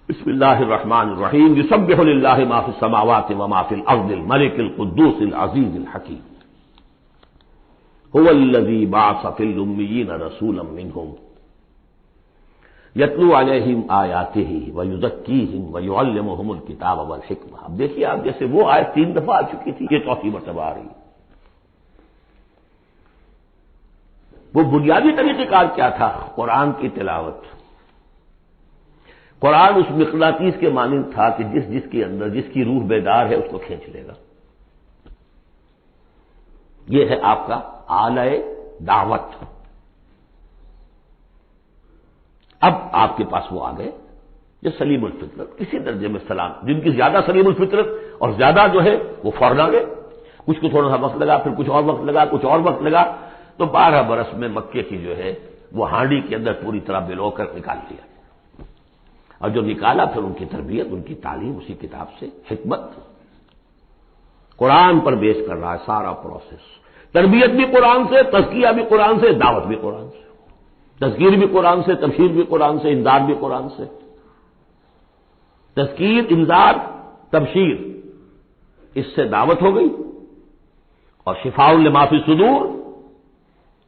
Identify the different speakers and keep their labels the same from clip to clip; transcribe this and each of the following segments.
Speaker 1: بسم اللہ الرحمن الرحیم یسبح للہ ما فی السماوات وما فی الارض الملک القدوس العزیز الحکیم هو الذی بعث فی الامیین رسولا منہم یتلو علیہم آیاتہ ویزکیہم ویعلمہم الکتاب والحکمہ۔ اب دیکھیے آپ، جیسے وہ آیت 3 دفعہ آ چکی تھی، یہ چوتھی مرتبہ آ رہی ہے۔ وہ بنیادی طریقہ کار کیا تھا؟ قرآن کی تلاوت۔ قرآن اس مقناطیس کے مانند تھا کہ جس کے اندر جس کی روح بیدار ہے اس کو کھینچ لے گا۔ یہ ہے آپ کا آلہ دعوت۔ اب آپ کے پاس وہ آ گئے جو سلیم الفطرت، کسی درجے میں سلام، جن کی زیادہ سلیم الفطرت اور زیادہ جو ہے وہ فوراً آ گئے۔ کچھ کو تھوڑا سا وقت لگا، پھر کچھ اور وقت لگا، کچھ اور وقت لگا، تو 12 برس میں مکے کی جو ہے وہ ہانڈی کے اندر پوری طرح بلو کر نکال دیا۔ اور جو نکالا پھر ان کی تربیت، ان کی تعلیم اسی کتاب سے، حکمت قرآن پر بیس کر رہا ہے سارا پروسیس۔ تربیت بھی قرآن سے، تزکیہ بھی قرآن سے، دعوت بھی قرآن سے، تذکیر بھی قرآن سے، تبشیر بھی قرآن سے، انذار بھی قرآن سے۔ تذکیر، انذار، تبشیر، اس سے دعوت ہو گئی، اور شفاء لما فی الصدور،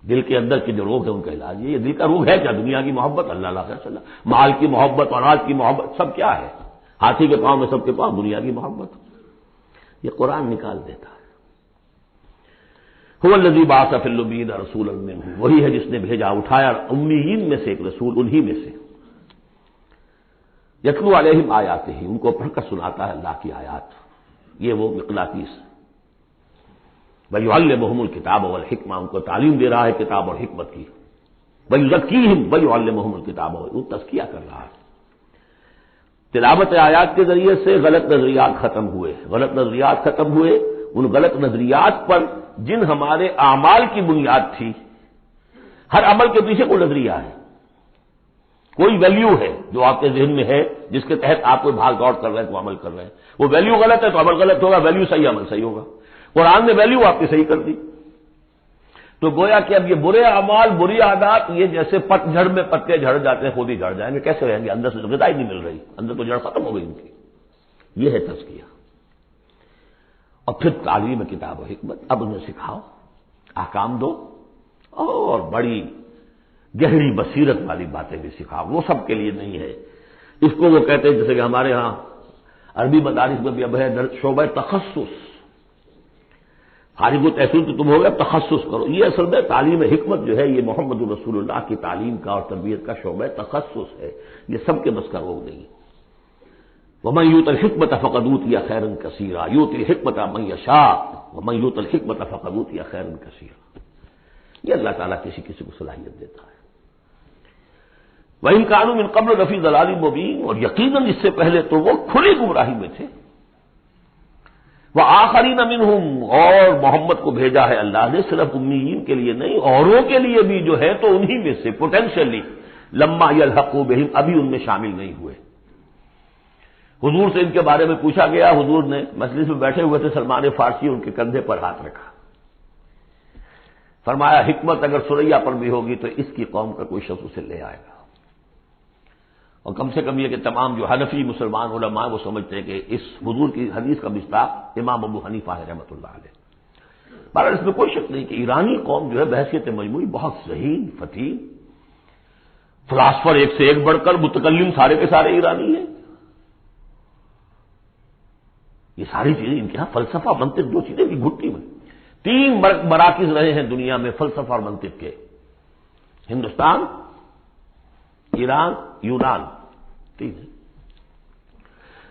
Speaker 1: دل کے اندر کی جو روگ ہے ان کا علاج۔ یہ دل کا روگ ہے کیا؟ دنیا کی محبت، اللہ خیر صلی اللہ، مال کی محبت، اولاد کی محبت، سب کیا ہے؟ ہاتھی کے پاؤں میں سب کے پاؤں دنیا کی محبت۔ یہ قرآن نکال دیتا ہے۔ هو الذی بعث فی الامیین رسولا منہم، وہی ہے جس نے بھیجا، اٹھایا امیین میں سے ایک رسول، انہی میں سے۔ یتلو علیہم آیاتہ، ان کو پڑھ کر سناتا ہے اللہ کی آیات۔ یہ وہ مقناطیس۔ وَيُعَلِّمُهُمُ الْكِتَابَ وَالْحِکْمَہ، ان کو تعلیم دے رہا ہے کتاب اور حکمت کی۔ وَيُزَکِّیہم وَيُعَلِّمُهُمُ الْکِتَابَ، وہ تزکیہ کر رہا ہے۔ تلاوت آیات کے ذریعے سے غلط نظریات ختم ہوئے، غلط نظریات ختم ہوئے۔ ان غلط نظریات پر جن ہمارے اعمال کی بنیاد تھی، ہر عمل کے پیچھے کوئی نظریہ ہے، کوئی ویلیو ہے جو آپ کے ذہن میں ہے، جس کے تحت آپ کوئی بھاگ دوڑ کر رہے ہیں، تو عمل کر رہے ہیں۔ وہ ویلیو غلط ہے تو عمل غلط ہوگا، ویلیو صحیح عمل صحیح ہوگا۔ قرآن نے ویلیو آپ کی صحیح کر دی، تو گویا کہ اب یہ برے اعمال، بری عادات، یہ جیسے پت جھڑ میں پتے جھڑ جاتے ہیں، خود ہی جھڑ جائیں گے، کیسے رہیں گے؟ اندر سے تو غذا ہی نہیں مل رہی، اندر تو جڑ ختم ہو گئی ان کی۔ یہ ہے تزکیہ۔ اور پھر تعلیم کتاب و حکمت، اب انہیں سکھاؤ، احکام دو، اور بڑی گہری بصیرت والی باتیں بھی سکھاؤ۔ وہ سب کے لیے نہیں ہے۔ اس کو وہ کہتے ہیں، جیسے کہ ہمارے ہاں عربی مدارس میں بھی اب ہے شعبہ تخصص۔ فارغ التحصیل تو تم ہو گئے، تخصص کرو۔ یہ اصل میں تعلیم حکمت جو ہے، یہ محمد رسول اللہ کی تعلیم کا اور تربیت کا شعبہ تخصص ہے۔ یہ سب کے بس کا روگ نہیں۔ وَمَن يُؤْتَ الْحِکْمَةَ فَقَدْ أُوتِیَ خَیْرًا کَثِیرًا یُؤْتِی الْحِکْمَةَ مَن یَشَاءُ وَمَن يُؤْتَ الْحِکْمَةَ فَقَدْ أُوتِیَ خَیْرًا کَثِیرًا۔ یہ اللہ تعالیٰ کسی کسی کو صلاحیت دیتا ہے۔ وَإِن كَانُوا مِن قَبْلُ لَفِي ضَلَالٍ مُبِینٍ، اور یقیناً اس سے پہلے تو وہ کھلی گمراہی میں تھے۔ وَآخَرِینَ مِنْهُمْ، اور محمد کو بھیجا ہے اللہ نے صرف امیین کے لیے نہیں، اوروں کے لیے بھی جو ہے تو انہی میں سے پوٹینشلی، لما یلحقوا بہم، ابھی ان میں شامل نہیں ہوئے۔ حضور سے ان کے بارے میں پوچھا گیا، حضور نے مجلس میں بیٹھے ہوئے تھے، سلمان فارسی ان کے کندھے پر ہاتھ رکھا، فرمایا حکمت اگر سریا پر بھی ہوگی تو اس کی قوم کا کوئی شخص اسے لے آئے گا۔ اور کم سے کم یہ کہ تمام جو حنفی مسلمان علماء وہ سمجھتے ہیں کہ اس حضور کی حدیث کا مصداق امام ابو حنیفہ ہے رحمۃ اللہ علیہ۔ بہرحال اس میں کوئی شک نہیں کہ ایرانی قوم جو ہے بحیثیت مجموعی بہت ذہین، فطین، فلاسفر ایک سے ایک بڑھ کر، متکلم سارے کے سارے ایرانی ہیں۔ یہ ساری چیزیں ان کے یہاں فلسفہ، منطق، دو چیزیں کی گھٹی میں 3 مراکز رہے ہیں دنیا میں فلسفہ اور منطق کے، ہندوستان، ایران، یونان، 3 ہے۔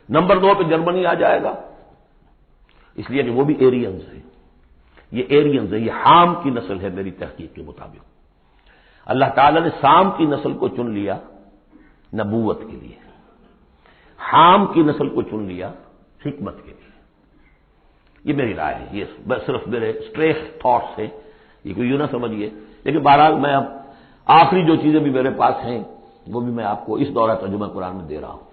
Speaker 1: نمبر 2 پہ جرمنی آ جائے گا، اس لیے کہ وہ بھی ایرینز ہیں۔ یہ ایرینز ہے، یہ حام کی نسل ہے میری تحقیق کے مطابق۔ اللہ تعالیٰ نے سام کی نسل کو چن لیا نبوت کے لیے، حام کی نسل کو چن لیا حکمت کے لیے۔ یہ میری رائے ہے، یہ صرف میرے اسٹریٹ تھاٹس ہیں، یہ کوئی یوں نہ سمجھیے۔ لیکن بہرحال میں اب آخری جو چیزیں بھی میرے پاس ہیں وہ بھی میں آپ کو اس دورہ ترجمہ قرآن میں دے رہا ہوں۔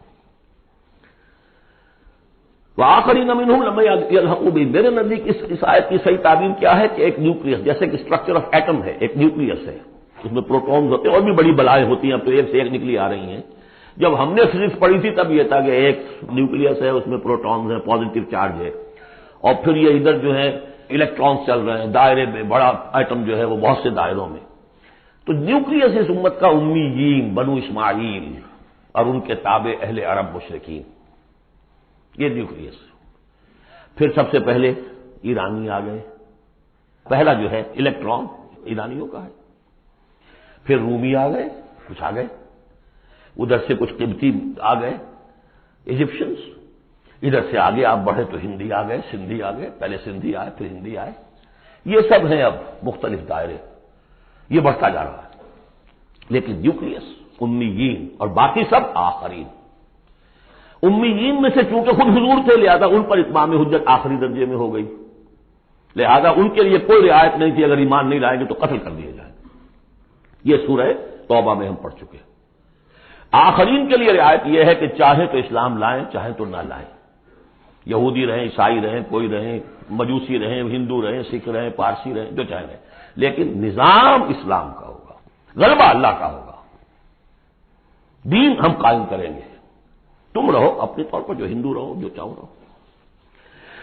Speaker 1: وَآخَرِینَ مِنْهُمْ لَمَّا يَلْحَقُوا بِهِمْ، میرے نزدیک اس آیت کی صحیح تعبیر کیا ہے کہ ایک نیوکلیس، جیسے کہ اسٹرکچر آف ایٹم ہے، ایک نیوکلیس ہے، اس میں پروٹونز ہوتے ہیں، اور بھی بڑی بلائیں ہوتی ہیں، اب تو ایک سے ایک نکلی آ رہی ہیں، جب ہم نے فزکس پڑھی تھی تب یہ تھا کہ ایک نیوکلیس ہے، اس میں پروٹونز ہیں، پازیٹو چارج ہے، اور پھر یہ ادھر جو ہے الیکٹرانز چل رہے ہیں دائرے میں، بڑا ایٹم جو ہے وہ بہت سے دائروں میں. تو نیوکلیس اس امت کا امیین بنو اسماعیل اور ان کے تابع اہل عرب مشرکین، یہ نیوکلیس. پھر سب سے پہلے ایرانی آ گئے، پہلا جو ہے الیکٹران ایرانیوں کا ہے. پھر رومی آ گئے، کچھ آ گئے، ادھر سے کچھ قبطی آ گئے ایجپشنز، ادھر سے آگے آپ بڑھے تو ہندی آ گئے، سندھی آ گئے، پہلے سندھی آئے پھر ہندی آئے. یہ سب ہیں اب مختلف دائرے، یہ بڑھتا جا رہا ہے. لیکن نیوکلیس امیین اور باقی سب آخرین. امیین میں سے چونکہ خود حضور تھے لہذا ان پر اتمام حجت آخری درجے میں ہو گئی، لہذا ان کے لیے کوئی رعایت نہیں تھی، اگر ایمان نہیں لائیں گے تو قتل کر دیے جائیں. یہ سورہ توبہ میں ہم پڑھ چکے. آخرین کے لیے رعایت یہ ہے کہ چاہے تو اسلام لائیں چاہے تو نہ لائیں، یہودی رہیں، عیسائی رہیں، کوئی رہیں، مجوسی رہیں، ہندو رہیں، سکھ رہیں، پارسی رہیں، جو چاہے رہیں، لیکن نظام اسلام کا ہوگا، غلبہ اللہ کا ہوگا، دین ہم قائم کریں گے. تم رہو اپنے طور پر، جو ہندو رہو، جو چاہو رہو.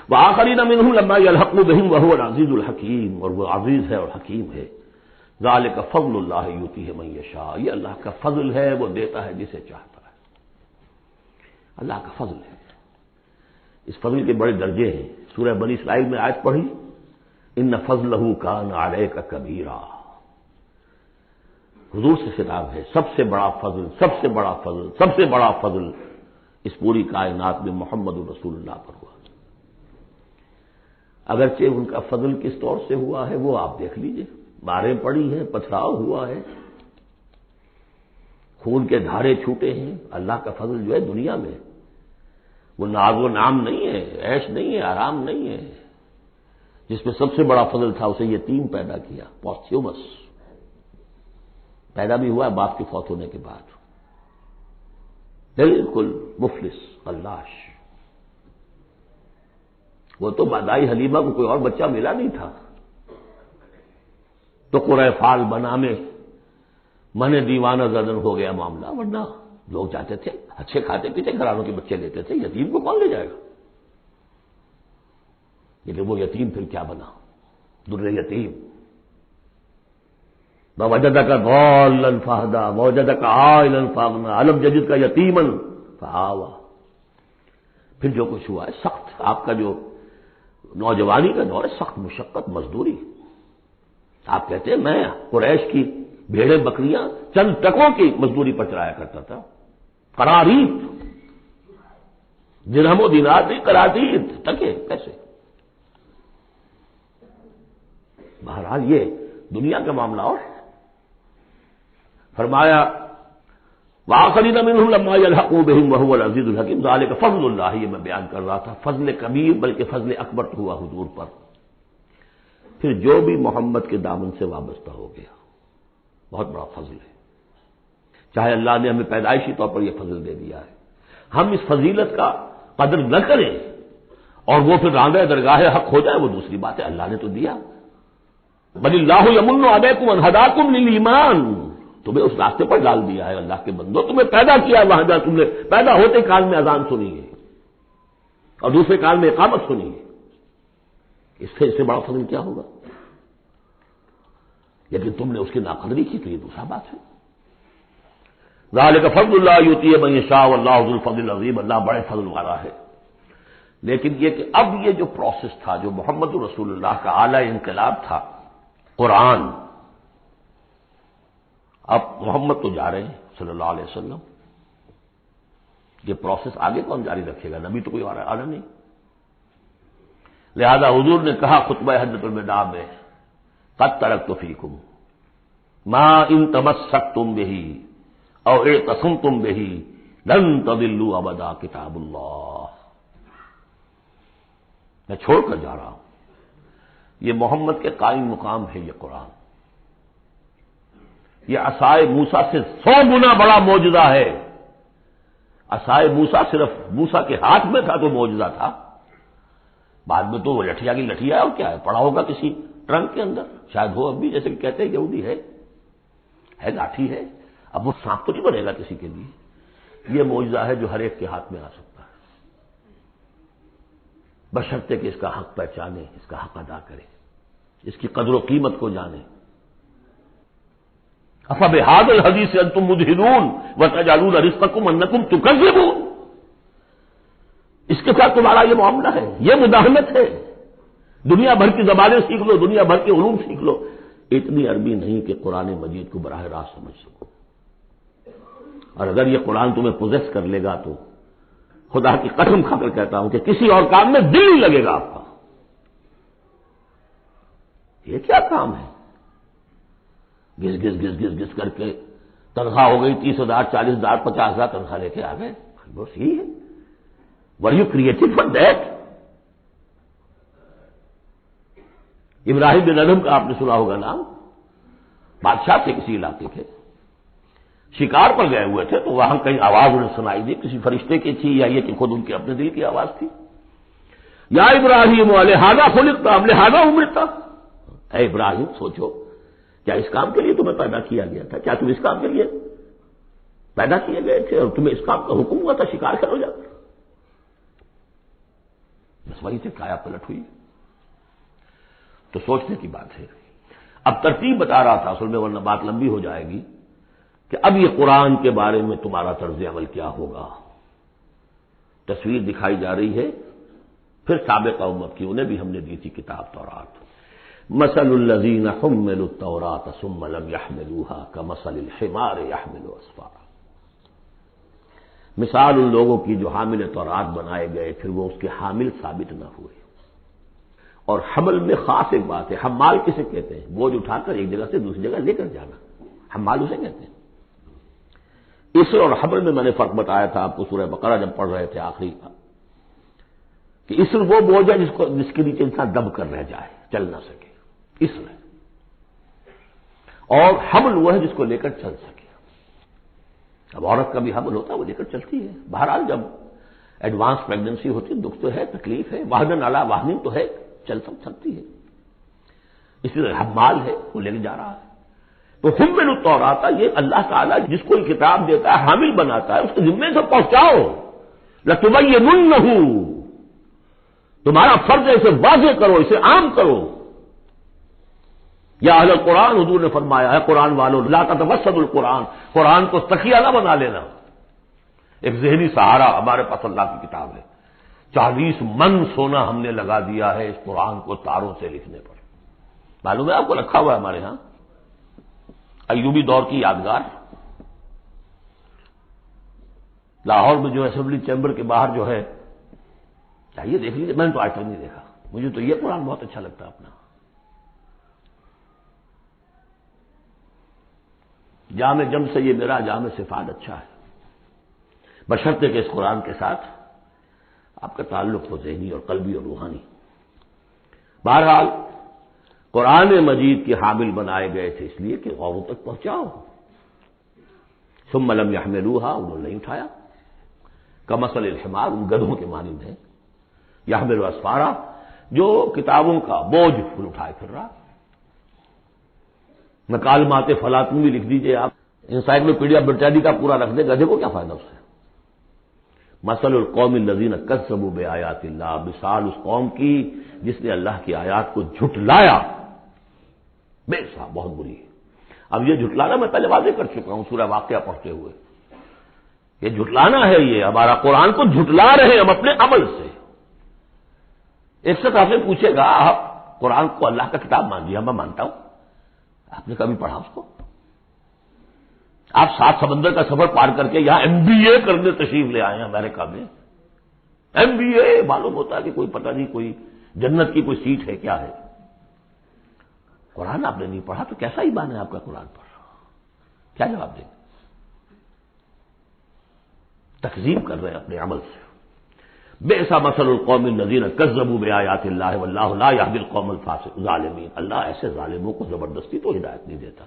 Speaker 1: وآخرین منہم لما یلحقوا بہم وہو العزیز الحکیم، اور وہ عزیز ہے اور حکیم ہے. ذالک فضل اللہ یؤتیہ من یشاء، یہ اللہ کا فضل ہے، وہ دیتا ہے جسے چاہتا ہے. اللہ کا فضل ہے. اس فضل کے بڑے درجے ہیں. سورہ بنی اسرائیل میں آیت پڑھی، ان فضلہ کان علیک کبیرا. حضور سے خطاب ہے، سب سے بڑا فضل، سب سے بڑا فضل، سب سے بڑا فضل اس پوری کائنات میں محمد رسول اللہ پر ہوا. اگرچہ ان کا فضل کس طور سے ہوا ہے وہ آپ دیکھ لیجئے. ماریں پڑی ہیں، پتھراؤ ہوا ہے، خون کے دھارے چھوٹے ہیں. اللہ کا فضل جو ہے دنیا میں وہ ناز و نام نہیں ہے، عیش نہیں ہے، آرام نہیں ہے. جس میں سب سے بڑا فضل تھا اسے یتیم پیدا کیا، پوسٹیومس پیدا بھی ہوا ہے باپ کے فوت ہونے کے بعد، بالکل مفلس قلاش. وہ تو مادائی حلیمہ کو کوئی اور بچہ ملا نہیں تھا تو قرۂ فال بنا میں من دیوانہ زدن ہو گیا معاملہ. ورنہ لوگ چاہتے تھے اچھے کھاتے پیتے گھرانوں کے بچے لیتے تھے، یتیم کو کون لے جائے گا؟ لیکن وہ یتیم پھر کیا بنا؟ در یتیم. ووجدک ضالا فہدی ووجدک عائلا فاغنی الم یجدک یتیما فآوی. پھر جو کچھ ہوا ہے سخت، آپ کا جو نوجوانی کا دور ہے، سخت مشقت مزدوری. آپ کہتے ہیں میں قریش کی بھیڑیں بکریاں چند ٹکوں کی مزدوری پر چلایا کرتا تھا. قرارید، درہم و دینار نہیں، قرارید ٹکے پیسے. بہرحال یہ دنیا کا معاملہ. اور فرمایا وآخرین منہم لما یلحقوا بہم وہو العزیز الحکیم. ذالک فضل اللہ، یہ میں بیان کر رہا تھا، فضل کبیر بلکہ فضل اکبر تو ہوا حضور پر. پھر جو بھی محمد کے دامن سے وابستہ ہو گیا بہت بڑا فضل ہے. چاہے اللہ نے ہمیں پیدائشی طور پر یہ فضل دے دیا ہے، ہم اس فضیلت کا قدر نہ کریں اور وہ پھر راندہ درگاہ حق ہو جائے وہ دوسری بات ہے. اللہ نے تو دیا. بل اللہ یمن علیکم ان ہداکم للایمان، تمہیں اس راستے پر ڈال دیا ہے اللہ کے بندو، تمہیں پیدا کیا ہے وہاں جہاں تم نے پیدا ہوتے کال میں اذان سنی ہے اور دوسرے کال میں اقامت سنی ہے. اس سے بڑا فضل کیا ہوگا؟ لیکن تم نے اس کی ناقدری کی تو یہ دوسرا بات ہے. ذالک فضل اللہ یؤتیہ من یشاء واللہ ذو الفضل العظیم. اللہ بڑے فضل والا ہے. لیکن یہ کہ اب یہ جو پروسیس تھا، جو محمد رسول اللہ کا اعلی انقلاب تھا، قرآن، اب محمد تو جا رہے ہیں صلی اللہ علیہ وسلم، یہ پروسیس آگے کون جاری رکھے گا؟ نبی تو کوئی آنا نہیں. لہذا حضور نے کہا خطبہ حجۃ الوداع میں، قد ترکت فیکم ما ان تمسکتم بہ او اعتصمتم بہ لن تضلوا ابدا کتاب اللہ. میں چھوڑ کر جا رہا ہوں. یہ محمد کے قائم مقام ہے. یہ قرآن، یہ عصائے موسیٰ سے 100 گنا بڑا معجزہ ہے. عصائے موسیٰ صرف موسیٰ کے ہاتھ میں تھا تو معجزہ تھا، بعد میں تو وہ لٹھیا کی لٹھیا ہے. اور کیا ہے؟ پڑا ہوگا کسی ٹرنک کے اندر، شاید ہو اب بھی، جیسے کہ کہتے ہیں یہودی ہے لاٹھی ہے. اب وہ سانپ تو نہیں بنے گا کسی کے لیے. یہ معجزہ ہے جو ہر ایک کے ہاتھ میں آ سکتا ہے، بشرطے کہ اس کا حق پہچانے، اس کا حق ادا کرے، اس کی قدر و قیمت کو جانے۔ افبہذا الحدیث انتم مدہنون وتجعلون رزقکم انکم تکذبون، اس کے ساتھ تمہارا یہ معاملہ ہے، یہ مداہنت ہے۔ دنیا بھر کی زبانیں سیکھ لو، دنیا بھر کے علوم سیکھ لو، اتنی عربی نہیں کہ قرآن مجید کو براہ راست سمجھ سکو۔ اور اگر یہ قرآن تمہیں پوزیس کر لے گا تو خدا کی قسم کھا کر کہتا ہوں کہ کسی اور کام میں دل نہیں لگے گا آپ کا۔ یہ کیا کام ہے؟ گس گس گس گس گس کر کے تنخواہ ہو گئی 30,000 40,000 50,000 تنخواہ لے کے آ گئے، بس یہی ہے۔ Were you created for that? Ibrahim bin Adham کا آپ نے سنا ہوگا نام، بادشاہ تھے کسی علاقے کے، شکار پر گئے ہوئے تھے تو وہاں کہیں آواز انہیں سنائی دی، کسی فرشتے کی تھی یا یہ کہ خود ان کے اپنے دل کی آواز تھی، یا ابراہیم لہذا خلقت ام لہذا امرت، اے ابراہیم سوچو کیا اس کام کے لیے تمہیں پیدا کیا گیا تھا؟ کیا تم اس کام کے لیے پیدا کیے گئے تھے اور تمہیں اس کام کا حکم ہوا تھا شکار کرو جا کر؟ بس وہیں سے کایا پلٹ ہوئی۔ تو سوچنے کی بات ہے۔ اب ترتیب بتا رہا تھا اصل میں، ورنہ بات لمبی ہو جائے گی، کہ اب یہ قرآن کے بارے میں تمہارا طرز عمل کیا ہوگا۔ تصویر دکھائی جا رہی ہے پھر سابقہ امت کی، انہیں بھی ہم نے دی تھی کتاب تورات۔ مثل الذین حملوا التوراۃ ثم لم يحملوها كمثل الحمار يحمل اسفارا، مثال ان لوگوں کی جو حامل تورات بنائے گئے پھر وہ اس کے حامل ثابت نہ ہوئے۔ اور حمل میں خاص ایک بات ہے، حمال کسے کہتے ہیں؟ بوجھ اٹھا کر ایک جگہ سے دوسری جگہ لے کر جانا، حمال اسے کہتے ہیں۔ اسر اور حمل میں میں نے فرق بتایا تھا آپ کو سورہ بقرہ جب پڑھ رہے تھے آخری کا، کہ اسر وہ بوجھ ہے جس کے نیچے انسان دب کر رہ جائے، چل نہ سکے، اسر ہے، اور حمل وہ ہے جس کو لے کر چل سکے۔ اب عورت کا بھی حمل ہوتا ہے، وہ لے کر چلتی ہے۔ بہرحال جب ایڈوانس پریگننسی ہوتی ہے دکھ تو ہے، تکلیف ہے، واہن علی واہن تو ہے، چل سکتی ہے، اسی طرح حمال ہے، وہ لے کے جا رہا ہے۔ تو حمل التوراۃ، یہ اللہ تعالیٰ جس کو کتاب دیتا ہے حامل بناتا ہے، اس کے ذمے سے پہنچاؤ۔ لتبیننہ، تمہارا فرض ہے اسے واضح کرو، اسے عام کرو۔ یا اہل القرآن، حضور نے فرمایا ہے قرآن والوں لا تتوسطوا القرآن، قرآن کو تکیہ نہ بنا لینا، ایک ذہنی سہارا۔ ہمارے پاس اللہ کی کتاب ہے، 40 من سونا ہم نے لگا دیا ہے اس قرآن کو تاروں سے لکھنے پر، معلوم ہے آپ کو؟ رکھا ہوا ہے ہمارے ہاں، ایوبی دور کی یادگار۔ لاہور میں جو اسمبلی چیمبر کے باہر جو ہے، چاہیے دیکھ لیجیے، میں نے تو آج تک نہیں دیکھا، مجھے تو یہ قرآن بہت اچھا لگتا ہے اپنا۔ جامع جم سے یہ میرا جامع صفات اچھا ہے، بشرطے کہ اس قرآن کے ساتھ آپ کا تعلق ہو ذہنی اور قلبی اور روحانی۔ بہرحال قرآن مجید کے حامل بنائے گئے تھے اس لیے کہ غوروں تک پہنچاؤ۔ ثم لم يحملوها، انہوں نے نہیں اٹھایا، کمثل الحمار، ان گدھوں کے مانند ہیں، يحمل اسفارا، جو کتابوں کا بوجھ پھر اٹھائے پھر رہا۔ مکالمات فلاطون بھی لکھ دیجئے آپ، انسائکلوپیڈیا برٹانیکا پورا رکھ دے، گدھے کو کیا فائدہ اس سے؟ مثل القوم الذین کذبوا بآیات اللہ، مثال اس قوم کی جس نے اللہ کی آیات کو جھٹلایا، بے شک بہت بری ہے۔ اب یہ جھٹلانا میں پہلے واضح کر چکا ہوں سورہ واقعہ پڑھتے ہوئے، یہ جھٹلانا ہے، یہ ہمارا قرآن کو جھٹلا رہے ہیں ہم اپنے عمل سے۔ ایک شخص آپ سے پوچھے گا آپ قرآن کو اللہ کا کتاب مان لیا؟ میں مانتا ہوں۔ آپ نے کبھی پڑھا اس کو؟ آپ 7 سمندر کا سفر پار کر کے یہاں MBA کرنے تشریف لے آئے ہیں امریکہ میں، MBA معلوم ہوتا ہے کہ کوئی پتہ نہیں کوئی جنت کی کوئی سیٹ ہے کیا ہے، قرآن آپ نے نہیں پڑھا تو کیسا ایمان ہے آپ کا قرآن پر؟ کیا جواب دیں؟ تکذیب کر رہے ہیں اپنے عمل سے۔ بئس مثل القوم الذین کذبوا بآیات اللہ واللہ لا یہدی القوم الظالمین، اللہ ایسے ظالموں کو زبردستی تو ہدایت نہیں دیتا۔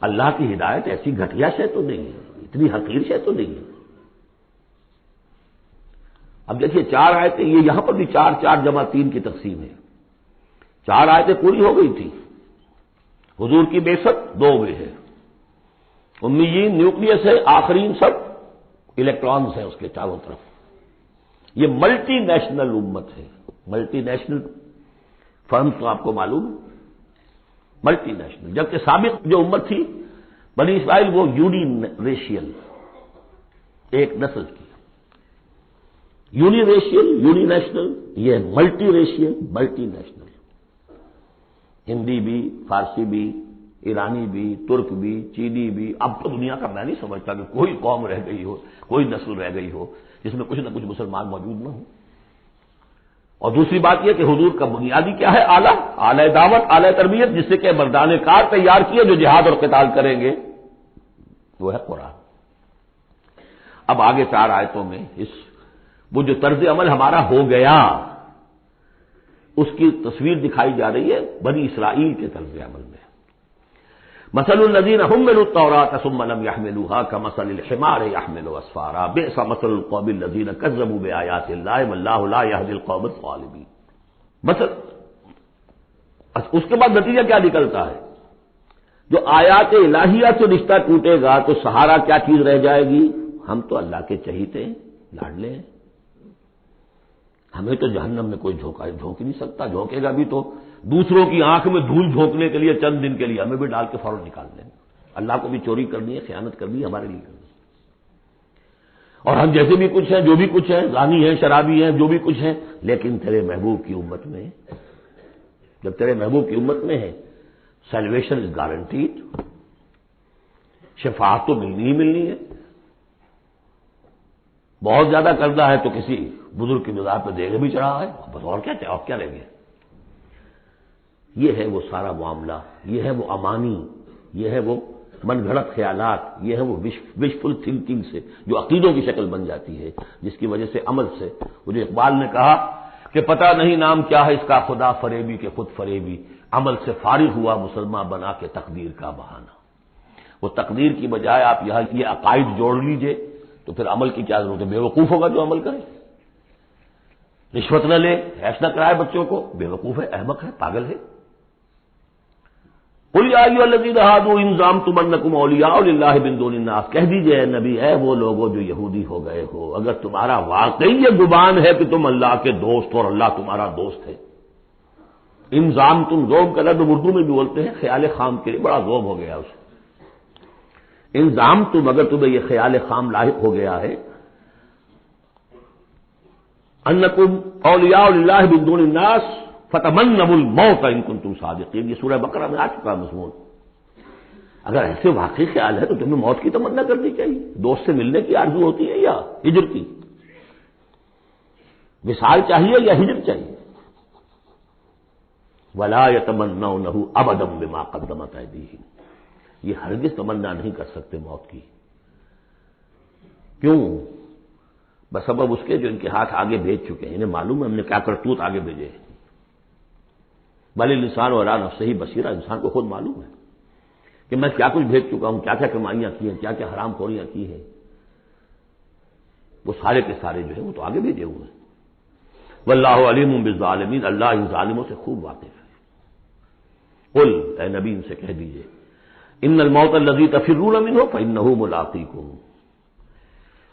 Speaker 1: اللہ کی ہدایت ایسی گھٹیا شے تو نہیں ہے، اتنی حقیر شے تو نہیں ہے۔ اب دیکھیے 4 آیتیں، یہ یہاں پر بھی 4 4 جمع 3 کی تقسیم ہے، 4 آیتیں پوری ہو گئی تھی، حضور کی بعثت 2 میں ہے، امیین نیوکلیس ہے، آخرین سب الیکٹرانز ہیں اس کے چاروں طرف. یہ ملٹی نیشنل امت ہے. ملٹی نیشنل فرم تو آپ کو معلوم ہے, ملٹی نیشنل. جبکہ سابق جو امت تھی بنی اسرائیل وہ یونی ریشیل, ایک نسل کی. یونی ریشیل, یونی نیشنل, یہ multi racial, multi national. Hindi بھی, فارسی بھی, ایرانی بھی, ترک بھی, چینی بھی. اب تو دنیا کا میں نہیں سمجھتا کہ کوئی قوم رہ گئی ہو, کوئی نسل رہ گئی ہو جس میں کچھ نہ کچھ مسلمان موجود نہ ہو. اور دوسری بات یہ کہ حضور کا بنیادی کیا ہے؟ اعلی دعوت, اعلی تربیت, جس سے کہ مردان کار تیار کیے جو جہاد اور قتال کریں گے, وہ ہے قرآن. اب آگے 4 آیتوں میں وہ جو طرز عمل ہمارا ہو گیا اس کی تصویر دکھائی جا رہی ہے بنی اسرائیل کے طرز عمل میں. مثل الذین حملوا التوراة ثم لم يحملوها كمثل الحمار يحمل اسفارا بئس مثل القوم الذین كذبوا بآیات اللہ واللہ لا يهدی القوم الظالمین. اس کے بعد نتیجہ کیا نکلتا ہے؟ جو آیات الہیہ سے رشتہ ٹوٹے گا تو سہارا کیا چیز رہ جائے گی؟ ہم تو اللہ کے چہیتے ہیں, لاڈلے ہیں, ہمیں تو جہنم میں کوئی جھونک ہی نہیں سکتا. جھونکے گا بھی تو دوسروں کی آنکھ میں دھول جھونکنے کے لیے چند دن کے لیے, ہمیں بھی ڈال کے فوراً نکال دیں. اللہ کو بھی چوری کرنی ہے, خیانت کرنی ہے, ہمارے لیے کرنی ہے. اور ہم جیسے بھی کچھ ہیں, جو بھی کچھ ہیں, زانی ہیں, شرابی ہیں, جو بھی کچھ ہیں, لیکن تیرے محبوب کی امت میں, جب تیرے محبوب کی امت میں ہے سیلویشن از گارنٹیڈ, شفاعت تو ملنی ہی ملنی ہے. بہت زیادہ کرنا ہے تو کسی بزرگ کی مزار پہ دیگے بھی چڑھا ہے, بس اور کیا رہ گیا. یہ ہے وہ سارا معاملہ, یہ ہے وہ امانی, یہ ہے وہ من گھڑت خیالات, یہ ہے وہ وشفل تھنکنگ سے جو عقیدوں کی شکل بن جاتی ہے, جس کی وجہ سے عمل سے. مجھے اقبال نے کہا کہ پتہ نہیں نام کیا ہے اس کا, خدا فریبی کے خود فریبی, عمل سے فارغ ہوا مسلمان بنا کے تقدیر کا بہانہ. وہ تقدیر کی بجائے آپ یہاں یہ عقائد جوڑ لیجئے تو پھر عمل کی کیا ضرورت ہے؟ بے وقوف ہوگا جو عمل کرے. رشوت نہ لے, حیث نہ کرائے بچوں کو, بے وقوف ہے, احمق ہے, پاگل ہے. قل یا ایھا الذین ھادوا ان زعمتم انکم اولیاء للہ من دون الناس, کہہ دیجئے اے نبی, اے وہ لوگوں جو یہودی ہو گئے ہو, اگر تمہارا واقعی یہ گمان ہے کہ تم اللہ کے دوست اور اللہ تمہارا دوست ہے. ان زعمتم, زوم کا لفظ اردو میں بھی بولتے ہیں خیال خام کے لیے, بڑا زوم ہو گیا اسے. ان زعمتم, اگر تمہیں یہ خیال خام لاحق ہو گیا ہے, انکم اولیاء للہ من دون الناس فتمنوا الموت ان کنتم صادقین, یہ سورہ بقرہ میں آ چکا مضمون. اگر ایسے واقعی خیال ہے تو تمہیں موت کی تمنا کرنی چاہیے. دوست سے ملنے کی آرزو ہوتی ہے یا ہجر کی؟ وصال چاہیے یا ہجر چاہیے؟ ولا یتمنونہ ابدا بما قدمت ایدیہم, یہ ہرگز تمنا نہیں کر سکتے موت کی. کیوں؟ بسبب اس کے جو ان کے ہاتھ آگے بھیج چکے ہیں. انہیں معلوم ہے ہم نے کیا کرتوت آگے بھیجے ہیں. بل الانسان علی نفسہ بصیرہ, انسان کو خود معلوم ہے کہ میں کیا کچھ بھیج چکا ہوں, کیا کیا کمائیاں کی ہیں, کیا کیا حرام خوریاں کی ہیں. وہ سارے کے سارے جو ہیں وہ تو آگے بھیجے ہوئے ہیں. واللہ علیم بالظالمین, اللہ ان ظالموں سے خوب واقف ہے. قل, اے نبی ان سے کہہ دیجئے, ان الموت الذی تفرون منہ فانہ ملاقیکم,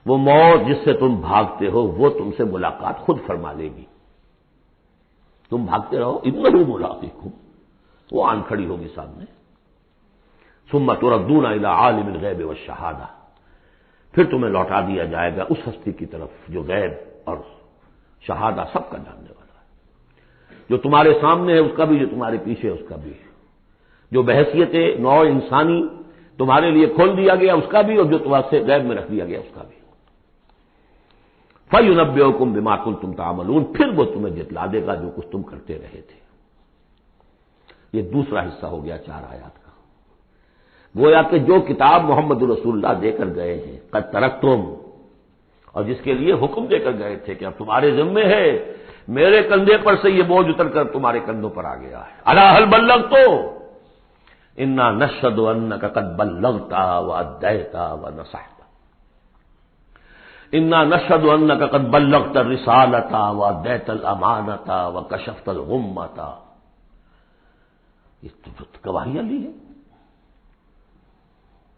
Speaker 1: وہ موت جس سے تم بھاگتے ہو وہ تم سے ملاقات خود فرما لے گی. تم بھاگتے رہو, انہ ملاقیکم, وہ آن کھڑی ہوگی سامنے. ثم تردون الی عالم الغیب والشہادہ, پھر تمہیں لوٹا دیا جائے گا اس ہستی کی طرف جو غیب اور شہادہ سب کا جاننے والا ہے. جو تمہارے سامنے ہے اس کا بھی, جو تمہارے پیچھے ہے اس کا بھی, جو بحیثیت نوع انسانی تمہارے لیے کھول دیا گیا اس کا بھی, اور جو تمہارے سے غیب میں رکھ دیا گیا اس کا بھی. فَيُنَبِّئُكُم بِمَا كُنتُمْ تَعْمَلُونَ, پھر وہ تمہیں جتلا دے گا جو کچھ تم کرتے رہے تھے. یہ دوسرا حصہ ہو گیا 4 آیات کا. گویا کہ جو کتاب محمد رسول اللہ دے کر گئے ہیں, قد ترکتم, اور جس کے لیے حکم دے کر گئے تھے کہ اب تمہارے ذمے ہے, میرے کندھے پر سے یہ بوجھ اتر کر تمہارے کندھوں پر آ گیا ہے. الا هل بلغت, انا نشهد انک قد بلغت وادیت ونصحت, انا نشهد انک قد بلغت الرسالۃ وادیت الامانۃ وکشفت الغمۃ. یہ تو گواہیاں لی ہے.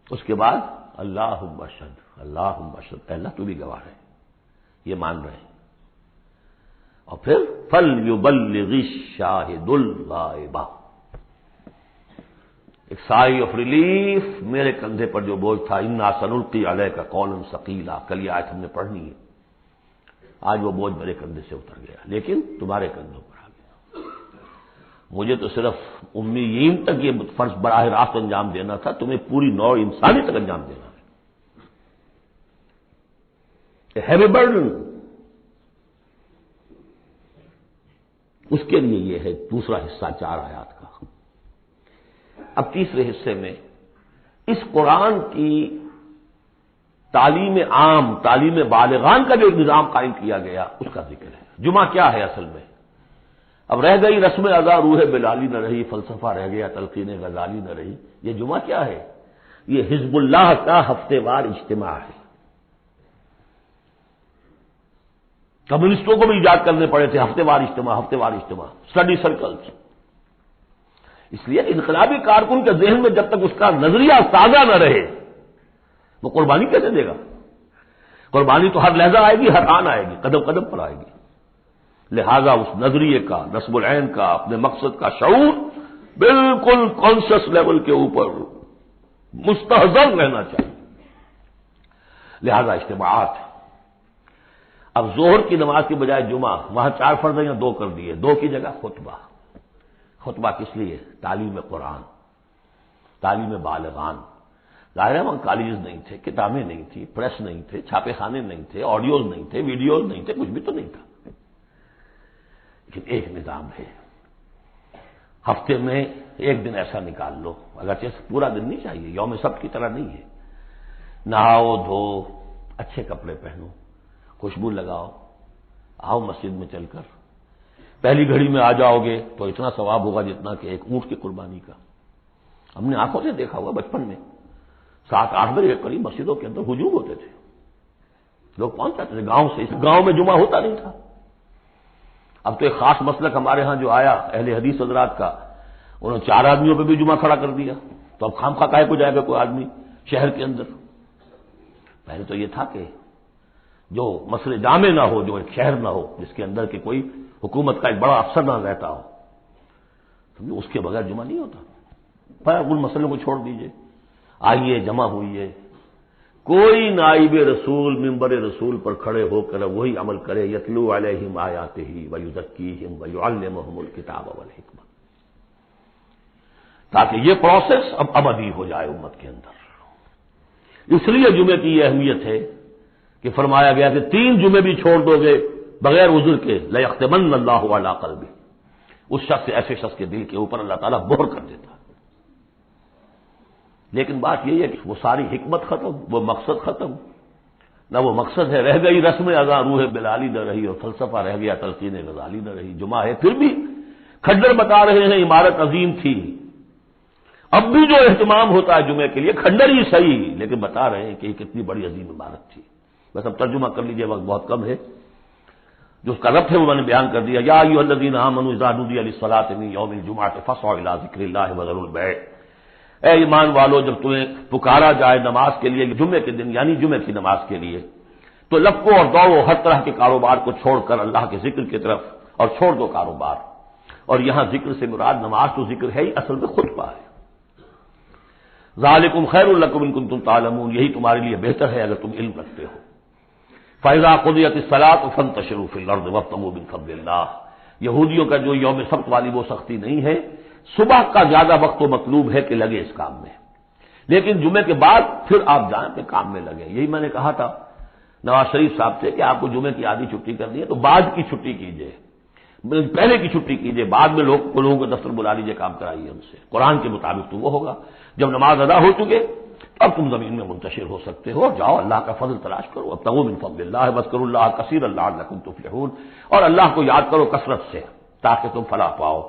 Speaker 1: اس کے بعد اللہم اشہد, اللہم اشہد، اللہ تو بھی گواہ ہے، یہ مان رہے ہیں۔ اور پھر فَلْيُبَلِّغِ الشَّاهِدُ الْغَائِبَ، ایک سائی آف ریلیف، میرے کندھے پر جو بوجھ تھا، اِنَّا سَنُلْقِي عَلَيْكَ قَوْلًا ثَقِيلًا، کل یہ آیت ہم نے پڑھنی ہے، آج وہ بوجھ میرے کندھے سے اتر گیا، لیکن تمہارے کندھوں پر آ گیا۔ مجھے تو صرف امیین تک یہ فرض براہ راست انجام دینا تھا، تمہیں پوری نوع انسانی تک انجام دینا ہے۔ ہیوی برڈن، اس کے لیے یہ ہے دوسرا حصہ 4 آیات کا۔ اب تیسرے حصے میں اس قرآن کی تعلیم عام، تعلیم بالغان کا جو نظام قائم کیا گیا اس کا ذکر ہے۔ جمعہ کیا ہے اصل میں؟ اب رہ گئی رسم ادا، روح بلالی نہ رہی، فلسفہ رہ گیا، تلقین غزالی نہ رہی، یہ جمعہ کیا ہے؟ یہ حزب اللہ کا ہفتے وار اجتماع ہے۔ کمیونسٹوں کو بھی ایجاد کرنے پڑے تھے ہفتے وار اجتماع، ہفتے وار اجتماع، اسٹڈی سرکلز، اس لیے انقلابی کارکن کے ذہن میں جب تک اس کا نظریہ تازہ نہ رہے وہ قربانی کیسے دے گا؟ قربانی تو ہر لحظہ آئے گی، ہر آن آئے گی، قدم قدم پر آئے گی۔ لہذا اس نظریے کا، نصب العین کا، اپنے مقصد کا شعور بالکل کانشس لیول کے اوپر مستحضر رہنا چاہیے۔ لہذا اجتماعات، اب ظہر کی نماز کی بجائے جمعہ، وہاں 4 فرض یا 2 کر دیے، 2 کی جگہ خطبہ۔ خطبہ کس لیے؟ تعلیم قرآن، تعلیم بالغان۔ ظاہر ہے وہاں کالجز نہیں تھے، کتابیں نہیں تھی، پریس نہیں تھے، چھاپے خانے نہیں تھے، آڈیوز نہیں تھے، ویڈیوز نہیں تھے، کچھ بھی تو نہیں تھا، لیکن ایک نظام ہے۔ ہفتے میں ایک دن ایسا نکال لو، اگرچہ پورا دن نہیں چاہیے، یوم سبت کی طرح نہیں ہے، نہاؤ دھو، اچھے کپڑے پہنو، خوشبو لگاؤ، آؤ مسجد میں چل کر، پہلی گھڑی میں آ جاؤ گے تو اتنا ثواب ہوگا جتنا کہ ایک اونٹ کی قربانی کا۔ ہم نے آنکھوں سے دیکھا ہوا بچپن میں 7-8 بجے کے قریب مسجدوں کے اندر ہجوم ہوتے تھے، لوگ پہنچ جاتے تھے گاؤں سے، گاؤں میں جمعہ ہوتا نہیں تھا۔ اب تو ایک خاص مسلک ہمارے ہاں جو آیا اہل حدیث حضرات کا، انہوں نے 4 آدمیوں پہ بھی جمعہ کھڑا کر دیا، تو اب خام خواہ کاہے کو جائے گا کوئی آدمی شہر کے اندر؟ پہلے تو یہ تھا کہ جو مسئلے جامع نہ ہو، جو ایک شہر نہ ہو جس کے اندر کہ کوئی حکومت کا ایک بڑا افسر نہ رہتا ہو، اس کے بغیر جمعہ نہیں ہوتا۔ پر ان مسئلوں کو چھوڑ دیجئے، آئیے جمع ہوئیے، کوئی نائب رسول منبر رسول پر کھڑے ہو کر وہی عمل کرے، یتلو علیہم آیاتہ ویزکیہم ویعلمہم الکتاب والحکمہ، تاکہ یہ پروسیس اب ابدی ہو جائے امت کے اندر۔ اس لیے جمعے کی یہ اہمیت ہے کہ فرمایا گیا کہ 3 جمعے بھی چھوڑ دو گے بغیر عذر کے لیختمن اللہ علی قلبہ، اس شخص ایسے شخص کے دل کے اوپر اللہ تعالیٰ مہر کر دیتا۔ لیکن بات یہی ہے کہ وہ ساری حکمت ختم، وہ مقصد ختم، نہ وہ مقصد ہے، رہ گئی رسم ادا، روح بلالی نہ رہی، اور فلسفہ رہ گیا، تلقین غزالی نہ رہی۔ جمعہ ہے پھر بھی کھنڈر بتا رہے ہیں عمارت عظیم تھی، اب بھی جو اہتمام ہوتا ہے جمعے کے لیے کھنڈر ہی صحیح، لیکن بتا رہے ہیں کہ یہ کتنی بڑی عظیم عمارت تھی۔ بس اب ترجمہ کر لیجئے، وقت بہت کم ہے، جو اس کا ربط ہے وہ میں نے بیان کر دیا۔ یا ایھا الذین آمنوا اذا نودی للصلاۃ من یوم الجمعۃ فاسعوا الی ذکر اللہ وذروا البیع، اے ایمان والو جب تمہیں پکارا جائے نماز کے لیے جمعے کے دن، یعنی جمعے کی نماز کے لیے، تو لپکو اور دوڑو ہر طرح کے کاروبار کو چھوڑ کر اللہ کے ذکر کی طرف، اور چھوڑ دو کاروبار۔ اور یہاں ذکر سے مراد نماز تو ذکر ہے ہی، اصل میں خطبہ ہے۔ ذالکم خیر لکم ان کنتم تعلمون، یہی تمہارے لیے بہتر ہے اگر تم علم رکھتے ہو۔ فَإِذَا قُضِيَتِ الصَّلَاةُ فَانتَشِرُوا فِي الْأَرْضِ وَابْتَغُوا مِن فَضْلِ اللَّهِ، یہودیوں کا جو یوم سبت والی وہ سختی نہیں ہے، صبح کا زیادہ وقت تو مطلوب ہے کہ لگے اس کام میں، لیکن جمعے کے بعد پھر آپ جائیں اپنے کام میں لگے۔ یہی میں نے کہا تھا نواز شریف صاحب سے کہ آپ کو جمعے کی آدھی چھٹی کرنی ہے تو بعد کی چھٹی کیجیے، پہلے کی چھٹی کیجیے، بعد میں لوگوں کو دفتر بلا لیجیے، کام کرائیے ان سے، قرآن کے مطابق تو وہ ہوگا۔ جب نماز ادا ہو چکے اب تم زمین میں منتشر ہو سکتے ہو، جاؤ اللہ کا فضل تلاش کرو، ابتغوا من فضل اللہ واذکروا اللہ کثیرا لعلکم تفلحون، اور اللہ کو یاد کرو کثرت سے تاکہ تم فلاح پاؤ۔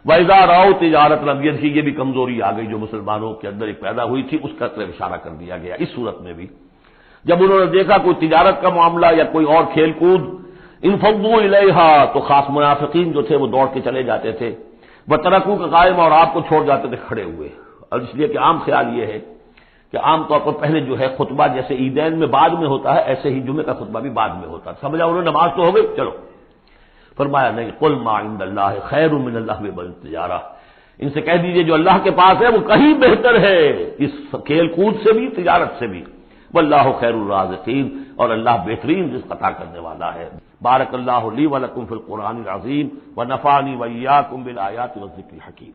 Speaker 1: وَإِذَا رَأَوْا تِجَارَةً لَمْ يَرْجِعُوا، یہ بھی کمزوری آ گئی جو مسلمانوں کے اندر ایک پیدا ہوئی تھی، اس کا طرف اشارہ کر دیا گیا اس صورت میں بھی۔ جب انہوں نے دیکھا کوئی تجارت کا معاملہ یا کوئی اور کھیل کود، انفضوا الیہا، تو خاص منافقین جو تھے وہ دوڑ کے چلے جاتے تھے، وترکوک قائما، اور آپ کو چھوڑ جاتے تھے کھڑے ہوئے۔ اور اس لیے کہ عام خیال یہ ہے کہ عام طور پر پہلے جو ہے خطبہ جیسے عیدین میں بعد میں ہوتا ہے، ایسے ہی جمعے کا خطبہ بھی بعد میں ہوتا ہے. سمجھا انہوں نے نماز تو ہو گئی، چلو. فرمایا نہیں، قل ما عند اللہ خیر من اللہو والتجارہ، ان سے کہہ دیجئے جو اللہ کے پاس ہے وہ کہیں بہتر ہے اس کھیل کود سے بھی، تجارت سے بھی. واللہ خیر الرازقین، اور اللہ بہترین رزق عطا کرنے والا ہے. بارک اللہ لی ولکم فی القرآن العظیم ونفعنی وإیاکم بالآیات والذکر الحکیم.